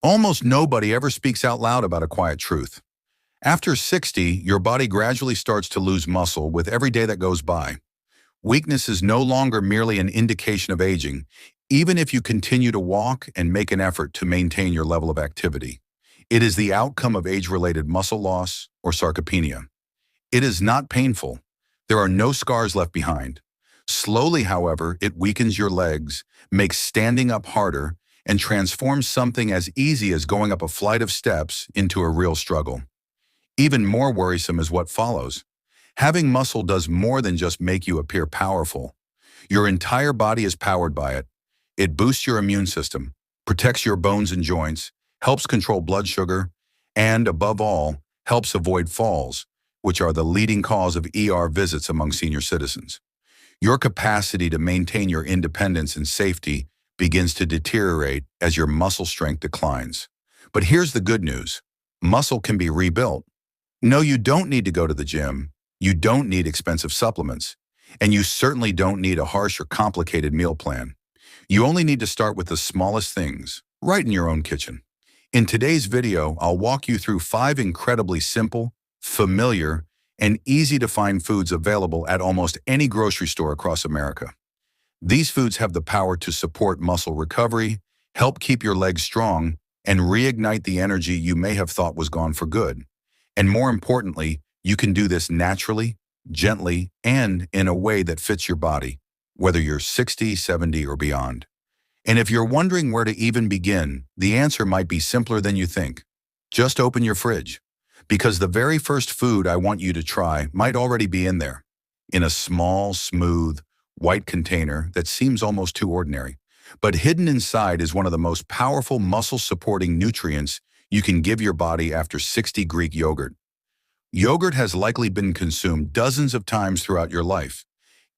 Almost nobody ever speaks out loud about a quiet truth. After 60, your body gradually starts to lose muscle with every day that goes by. Weakness is no longer merely an indication of aging, even if you continue to walk and make an effort to maintain your level of activity. It is the outcome of age-related muscle loss or sarcopenia. It is not painful. There are no scars left behind. Slowly, however, it weakens your legs, makes standing up harder, and transforms something as easy as going up a flight of steps into a real struggle. Even more worrisome is what follows. Having muscle does more than just make you appear powerful. Your entire body is powered by it. It boosts your immune system, protects your bones and joints, helps control blood sugar, and, above all, helps avoid falls, which are the leading cause of ER visits among senior citizens. Your capacity to maintain your independence and safety begins to deteriorate as your muscle strength declines. But here's the good news. Muscle can be rebuilt. No, you don't need to go to the gym. You don't need expensive supplements. And you certainly don't need a harsh or complicated meal plan. You only need to start with the smallest things, right in your own kitchen. In today's video, I'll walk you through 5 incredibly simple, familiar, and easy-to-find foods available at almost any grocery store across America. These foods have the power to support muscle recovery, help keep your legs strong, and reignite the energy you may have thought was gone for good. And more importantly, you can do this naturally, gently, and in a way that fits your body, whether you're 60, 70, or beyond. And if you're wondering where to even begin, the answer might be simpler than you think. Just open your fridge, because the very first food I want you to try might already be in there, in a small, smooth, white container that seems almost too ordinary. But hidden inside is one of the most powerful muscle-supporting nutrients you can give your body after 60: Greek yogurt. Yogurt has likely been consumed dozens of times throughout your life,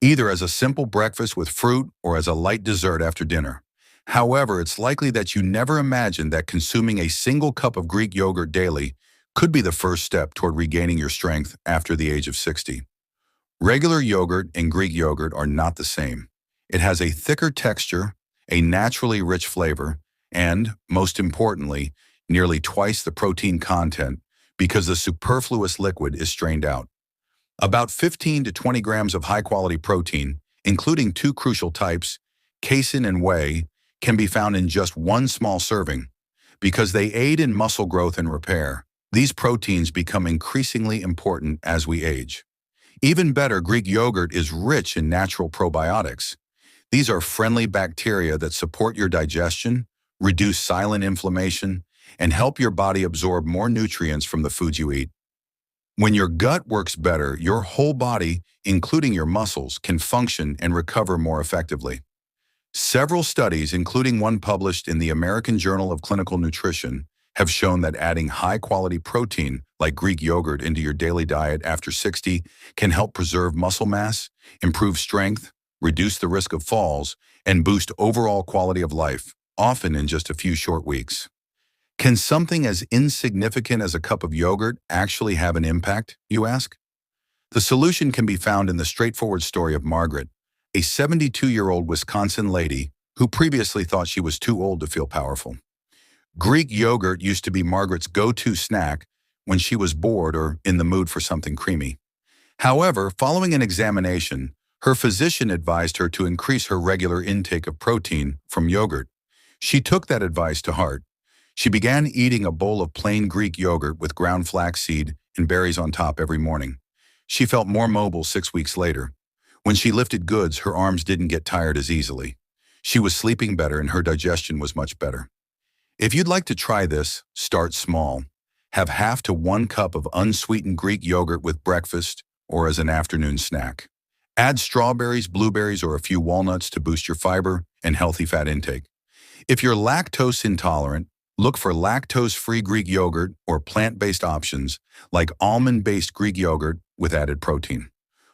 either as a simple breakfast with fruit or as a light dessert after dinner. However, it's likely that you never imagined that consuming a single cup of Greek yogurt daily could be the first step toward regaining your strength after the age of 60. Regular yogurt and Greek yogurt are not the same. It has a thicker texture, a naturally rich flavor, and, most importantly, nearly twice the protein content because the superfluous liquid is strained out. About 15 to 20 grams of high-quality protein, including 2 crucial types, casein and whey, can be found in just 1 small serving. Because they aid in muscle growth and repair, these proteins become increasingly important as we age. Even better, Greek yogurt is rich in natural probiotics. These are friendly bacteria that support your digestion, reduce silent inflammation, and help your body absorb more nutrients from the foods you eat. When your gut works better, your whole body, including your muscles, can function and recover more effectively. Several studies, including one published in the American Journal of Clinical Nutrition, have shown that adding high-quality protein, like Greek yogurt, into your daily diet after 60 can help preserve muscle mass, improve strength, reduce the risk of falls, and boost overall quality of life, often in just a few short weeks. Can something as insignificant as a cup of yogurt actually have an impact, you ask? The solution can be found in the straightforward story of Margaret, a 72-year-old Wisconsin lady who previously thought she was too old to feel powerful. Greek yogurt used to be Margaret's go-to snack when she was bored or in the mood for something creamy. However, following an examination, her physician advised her to increase her regular intake of protein from yogurt. She took that advice to heart. She began eating a bowl of plain Greek yogurt with ground flaxseed and berries on top every morning. She felt more mobile 6 weeks later. When she lifted goods, her arms didn't get tired as easily. She was sleeping better and her digestion was much better. If you'd like to try this, start small. Have half to 1 cup of unsweetened Greek yogurt with breakfast or as an afternoon snack. Add strawberries, blueberries, or a few walnuts to boost your fiber and healthy fat intake. If you're lactose intolerant, look for lactose-free Greek yogurt or plant-based options like almond-based Greek yogurt with added protein.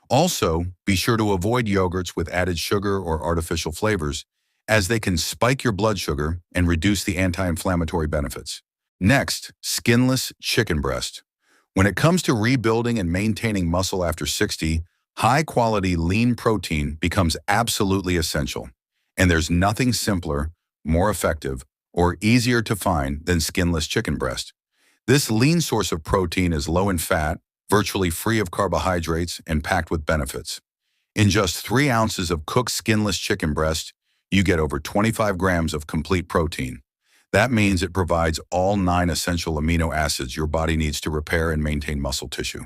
Also, be sure to avoid yogurts with added sugar or artificial flavors, as they can spike your blood sugar and reduce the anti-inflammatory benefits. Next, skinless chicken breast. When it comes to rebuilding and maintaining muscle after 60, high-quality lean protein becomes absolutely essential. And there's nothing simpler, more effective, or easier to find than skinless chicken breast. This lean source of protein is low in fat, virtually free of carbohydrates, and packed with benefits. In just 3 ounces of cooked skinless chicken breast, you get over 25 grams of complete protein. That means it provides all 9 essential amino acids your body needs to repair and maintain muscle tissue.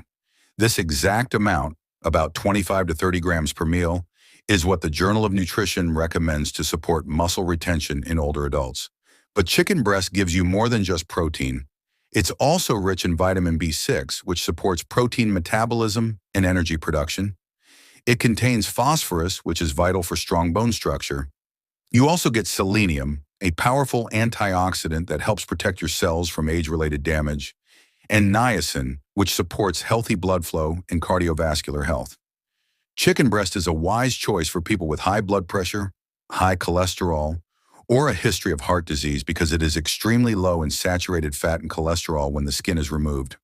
This exact amount, about 25 to 30 grams per meal, is what the Journal of Nutrition recommends to support muscle retention in older adults. But chicken breast gives you more than just protein. It's also rich in vitamin B6, which supports protein metabolism and energy production. It contains phosphorus, which is vital for strong bone structure. You also get selenium, a powerful antioxidant that helps protect your cells from age-related damage, and niacin, which supports healthy blood flow and cardiovascular health. Chicken breast is a wise choice for people with high blood pressure, high cholesterol, or a history of heart disease because it is extremely low in saturated fat and cholesterol when the skin is removed.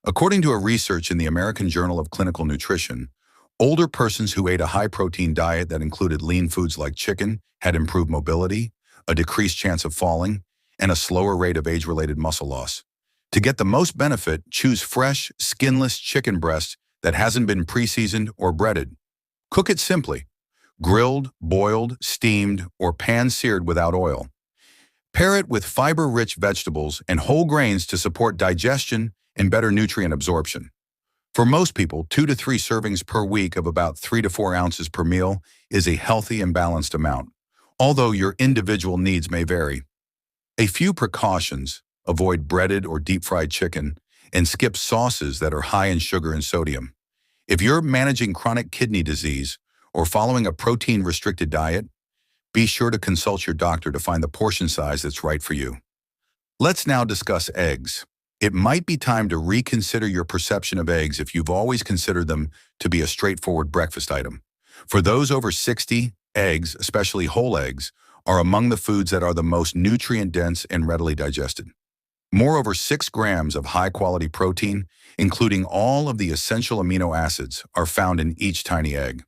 According to a research in the American Journal of Clinical Nutrition, older persons who ate a high-protein diet that included lean foods like chicken had improved mobility, a decreased chance of falling, and a slower rate of age-related muscle loss. To get the most benefit, choose fresh, skinless chicken breast that hasn't been pre-seasoned or breaded. Cook it simply: grilled, boiled, steamed, or pan-seared without oil. Pair it with fiber-rich vegetables and whole grains to support digestion and better nutrient absorption. For most people, 2 to 3 servings per week of about 3 to 4 ounces per meal is a healthy and balanced amount, although your individual needs may vary. A few precautions: avoid breaded or deep-fried chicken, and skip sauces that are high in sugar and sodium. If you're managing chronic kidney disease or following a protein-restricted diet, be sure to consult your doctor to find the portion size that's right for you. Let's now discuss eggs. It might be time to reconsider your perception of eggs if you've always considered them to be a straightforward breakfast item. For those over 60, eggs, especially whole eggs, are among the foods that are the most nutrient-dense and readily digested. Moreover, 6 grams of high-quality protein, including all of the essential amino acids, are found in each tiny egg.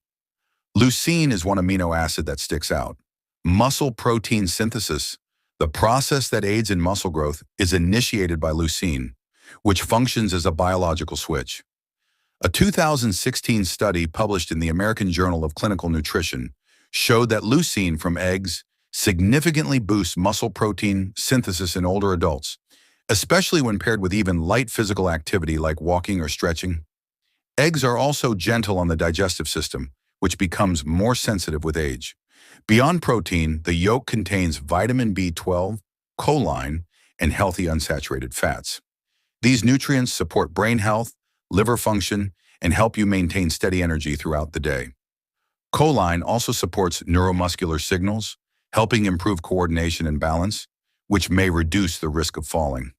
Leucine is one amino acid that sticks out. Muscle protein synthesis, the process that aids in muscle growth, is initiated by leucine, which functions as a biological switch. A 2016 study published in the American Journal of Clinical Nutrition showed that leucine from eggs significantly boosts muscle protein synthesis in older adults, especially when paired with even light physical activity like walking or stretching. Eggs are also gentle on the digestive system, which becomes more sensitive with age. Beyond protein, the yolk contains vitamin B12, choline, and healthy unsaturated fats. These nutrients support brain health, liver function, and help you maintain steady energy throughout the day. Choline also supports neuromuscular signals, helping improve coordination and balance, which may reduce the risk of falling.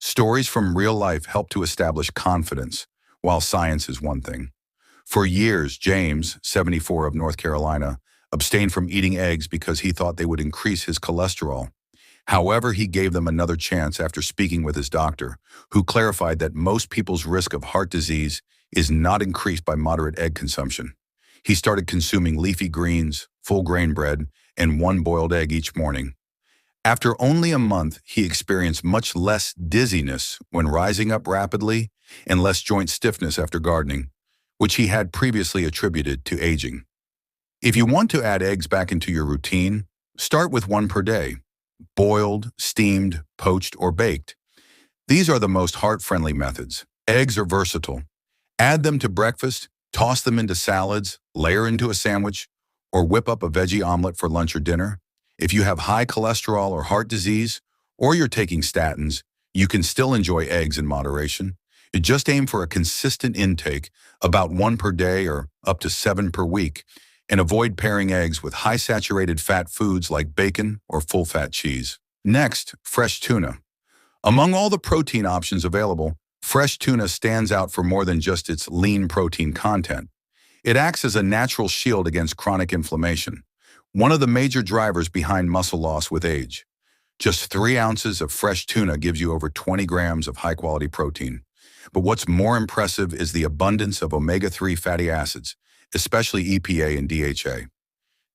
Stories from real life help to establish confidence, while science is one thing. For years, James, 74, of North Carolina, abstained from eating eggs because he thought they would increase his cholesterol. However, he gave them another chance after speaking with his doctor, who clarified that most people's risk of heart disease is not increased by moderate egg consumption. He started consuming leafy greens, full-grain bread, and 1 boiled egg each morning. After only a month, he experienced much less dizziness when rising up rapidly and less joint stiffness after gardening, which he had previously attributed to aging. If you want to add eggs back into your routine, start with 1 per day: boiled, steamed, poached, or baked. These are the most heart-friendly methods. Eggs are versatile. Add them to breakfast, toss them into salads, layer into a sandwich, or whip up a veggie omelet for lunch or dinner. If you have high cholesterol or heart disease, or you're taking statins, you can still enjoy eggs in moderation. You just aim for a consistent intake, about 1 per day or up to 7 per week, and avoid pairing eggs with high saturated fat foods like bacon or full-fat cheese. Next, fresh tuna. Among all the protein options available, fresh tuna stands out for more than just its lean protein content. It acts as a natural shield against chronic inflammation, one of the major drivers behind muscle loss with age. Just 3 ounces of fresh tuna gives you over 20 grams of high-quality protein. But what's more impressive is the abundance of omega-3 fatty acids, especially EPA and DHA.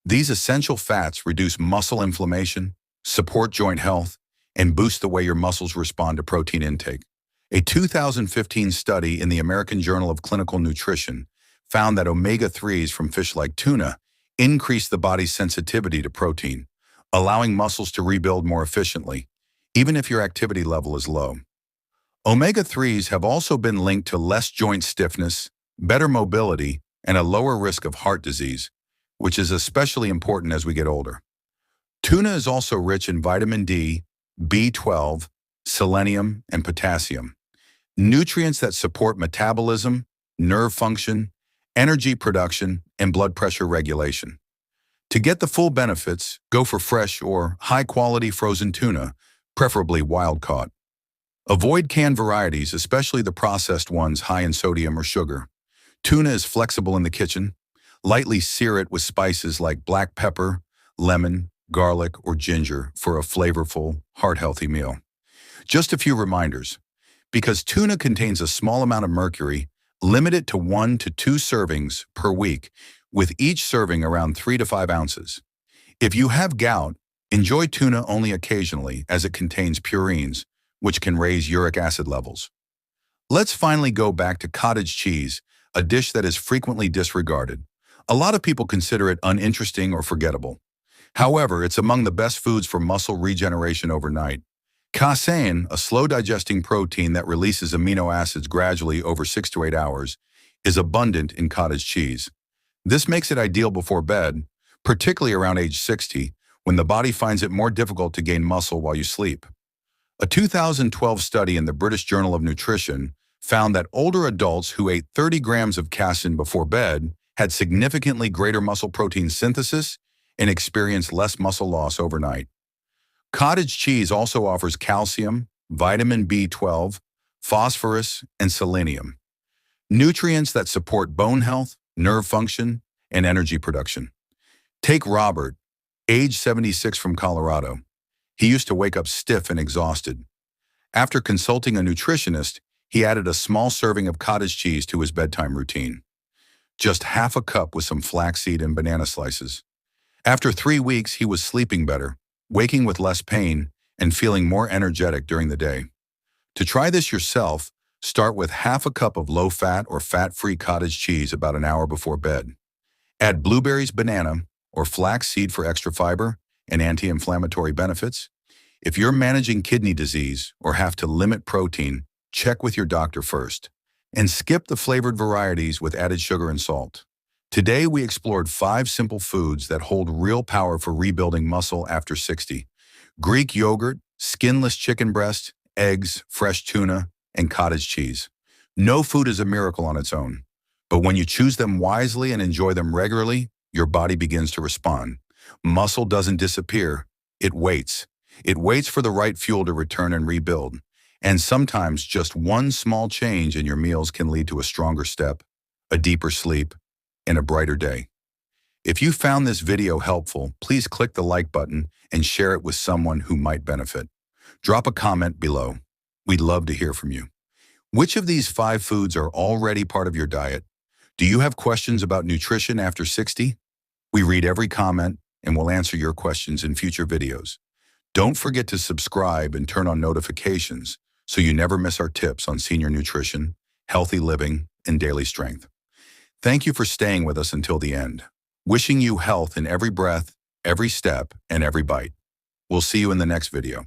These essential fats reduce muscle inflammation, support joint health, and boost the way your muscles respond to protein intake. A 2015 study in the American Journal of Clinical Nutrition found that omega-3s from fish like tuna increase the body's sensitivity to protein, allowing muscles to rebuild more efficiently, even if your activity level is low. Omega-3s have also been linked to less joint stiffness, better mobility, and a lower risk of heart disease, which is especially important as we get older. Tuna is also rich in vitamin D, B12, selenium, and potassium, nutrients that support metabolism, nerve function, energy production, and blood pressure regulation. To get the full benefits, go for fresh or high-quality frozen tuna, preferably wild-caught. Avoid canned varieties, especially the processed ones high in sodium or sugar. Tuna is flexible in the kitchen. Lightly sear it with spices like black pepper, lemon, garlic, or ginger for a flavorful, heart-healthy meal. Just a few reminders. Because tuna contains a small amount of mercury, limit it to 1 to 2 servings per week, with each serving around 3 to 5 ounces. If you have gout, enjoy tuna only occasionally as it contains purines, which can raise uric acid levels. Let's finally go back to cottage cheese, a dish that is frequently disregarded. A lot of people consider it uninteresting or forgettable. However, it's among the best foods for muscle regeneration overnight. Casein, a slow-digesting protein that releases amino acids gradually over 6 to 8 hours, is abundant in cottage cheese. This makes it ideal before bed, particularly around age 60, when the body finds it more difficult to gain muscle while you sleep. A 2012 study in the British Journal of Nutrition found that older adults who ate 30 grams of casein before bed had significantly greater muscle protein synthesis and experienced less muscle loss overnight. Cottage cheese also offers calcium, vitamin B12, phosphorus, and selenium, nutrients that support bone health, nerve function, and energy production. Take Robert, age 76 from Colorado. He used to wake up stiff and exhausted. After consulting a nutritionist, he added a small serving of cottage cheese to his bedtime routine. Just half a cup with some flaxseed and banana slices. After 3 weeks, he was sleeping better, waking with less pain, and feeling more energetic during the day. To try this yourself, start with half a cup of low-fat or fat-free cottage cheese about an hour before bed. Add blueberries, banana, or flaxseed for extra fiber and anti-inflammatory benefits. If you're managing kidney disease or have to limit protein, check with your doctor first. And skip the flavored varieties with added sugar and salt. Today, we explored 5 simple foods that hold real power for rebuilding muscle after 60. Greek yogurt, skinless chicken breast, eggs, fresh tuna, and cottage cheese. No food is a miracle on its own, but when you choose them wisely and enjoy them regularly, your body begins to respond. Muscle doesn't disappear, it waits. It waits for the right fuel to return and rebuild. And sometimes just one small change in your meals can lead to a stronger step, a deeper sleep, and a brighter day. If you found this video helpful, please click the like button and share it with someone who might benefit. Drop a comment below. We'd love to hear from you. Which of these 5 foods are already part of your diet? Do you have questions about nutrition after 60? We read every comment and will answer your questions in future videos. Don't forget to subscribe and turn on notifications so you never miss our tips on senior nutrition, healthy living, and daily strength. Thank you for staying with us until the end. Wishing you health in every breath, every step, and every bite. We'll see you in the next video.